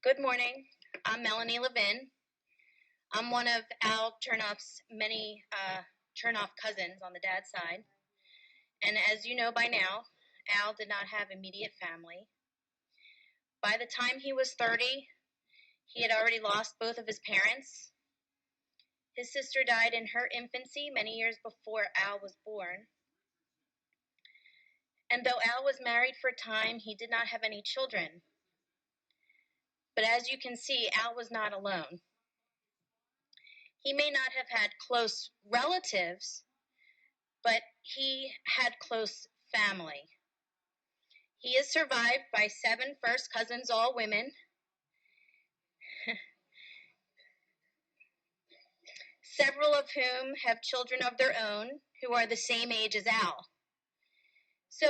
Good morning. I'm Melanie Levin. I'm one of Al Chernoff's many Chernoff cousins on the dad's side. And as you know by now, Al did not have immediate family. By the time he was 30, he had already lost both of his parents. His sister died in her infancy many years before Al was born. And though Al was married for a time, he did not have any children. But as you can see, Al was not alone. He may not have had close relatives, but he had close family. He is survived by 7 first cousins, all women. Several of whom have children of their own who are the same age as Al. So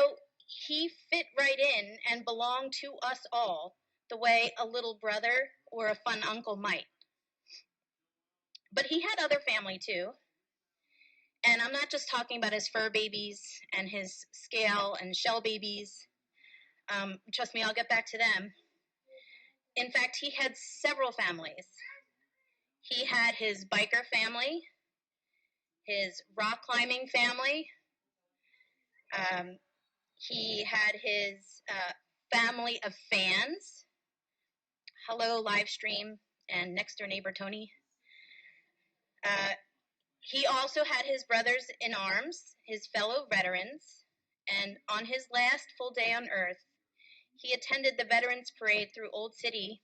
he fit right in and belonged to us all the way a little brother or a fun uncle might. But he had other family too. And I'm not just talking about his fur babies and his scale and shell babies. Trust me, I'll get back to them. In fact, he had several families. He had his biker family, his rock climbing family. He had his family of fans. Hello, live stream, and next door neighbor Tony. He also had his brothers in arms, his fellow veterans, and on his last full day on Earth, he attended the Veterans Parade through Old City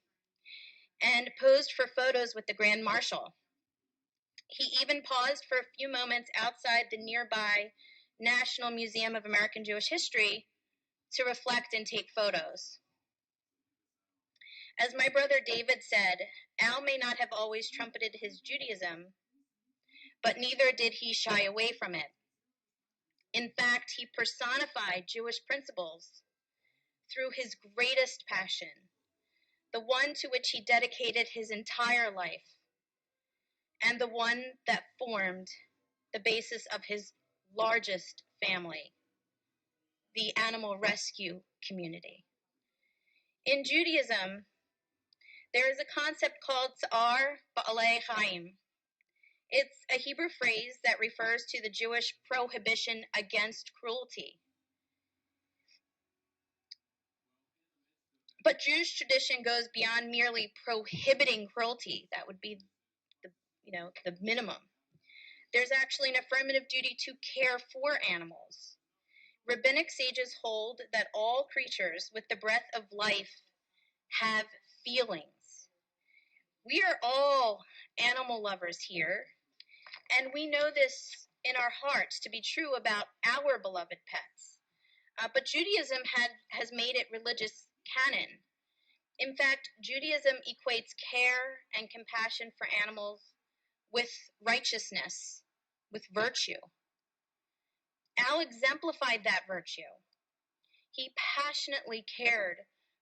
and posed for photos with the Grand Marshal. He even paused for a few moments outside the nearby National Museum of American Jewish History to reflect and take photos. As my brother David said, Al may not have always trumpeted his Judaism, but neither did he shy away from it. In fact, he personified Jewish principles through his greatest passion, the one to which he dedicated his entire life, and the one that formed the basis of his largest family, the animal rescue community. In Judaism, there is a concept called Tsar Ba'alei Chaim. It's a Hebrew phrase that refers to the Jewish prohibition against cruelty. But Jewish tradition goes beyond merely prohibiting cruelty. That would be the minimum. There's actually an affirmative duty to care for animals. Rabbinic sages hold that all creatures with the breath of life have feelings. We are all animal lovers here, and we know this in our hearts to be true about our beloved pets. But Judaism has made it religious canon. In fact, Judaism equates care and compassion for animals with righteousness, with virtue. Al exemplified that virtue. He passionately cared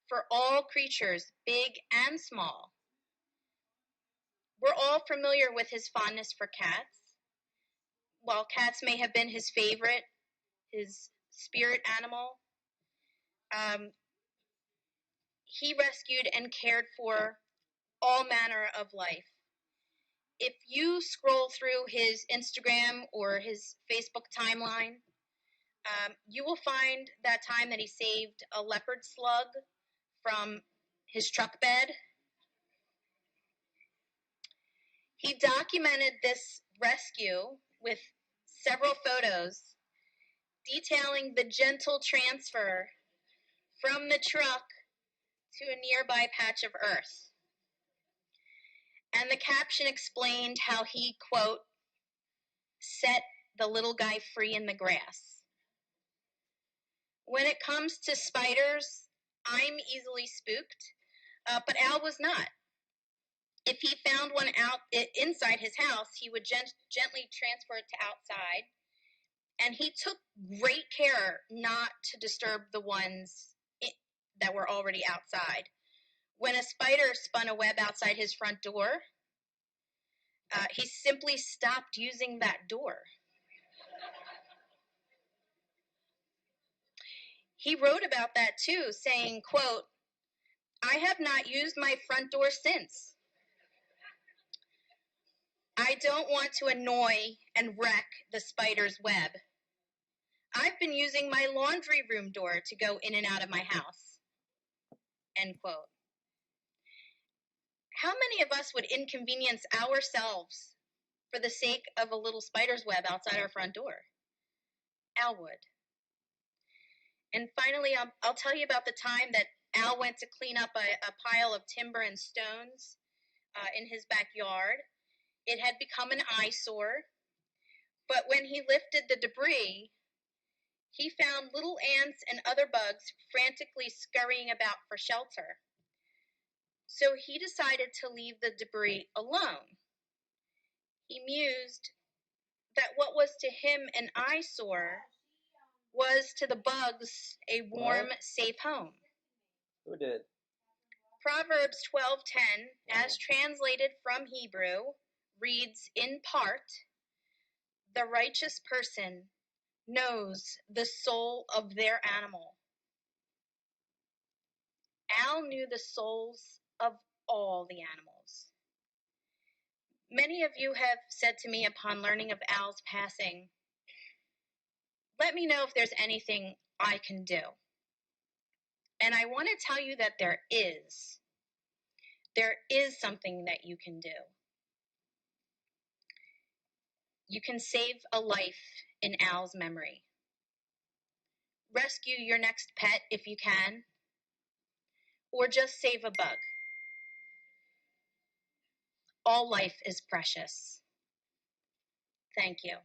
for all creatures, big and small. We're all familiar with his fondness for cats. While cats may have been his favorite, his spirit animal, he rescued and cared for all manner of life. If you scroll through his Instagram or his Facebook timeline, you will find that time that he saved a leopard slug from his truck bed. He documented this rescue with several photos detailing the gentle transfer from the truck to a nearby patch of earth. And the caption explained how he, quote, set the little guy free in the grass. When it comes to spiders, I'm easily spooked, but Al was not. If he found one inside his house, he would gently transfer it to outside, and he took great care not to disturb the ones that were already outside. When a spider spun a web outside his front door, he simply stopped using that door. He wrote about that too, saying, quote, I have not used my front door since. I don't want to annoy and wreck the spider's web. I've been using my laundry room door to go in and out of my house. End quote. How many of us would inconvenience ourselves for the sake of a little spider's web outside our front door? Al would. And finally, I'll tell you about the time that Al went to clean up a pile of timber and stones in his backyard. It had become an eyesore, but when he lifted the debris, he found little ants and other bugs frantically scurrying about for shelter. So he decided to leave the debris alone. He mused that what was to him an eyesore was to the bugs a warm, safe home. Who did? Proverbs 12:10, as translated from Hebrew, reads in part, "The righteous person knows the soul of their animal." Al knew the souls of all the animals. Many of you have said to me upon learning of Al's passing, "Let me know if there's anything I can do." And I want to tell you that there is. There is something that you can do. You can save a life in Al's memory. Rescue your next pet if you can, or just save a bug. All life is precious. Thank you.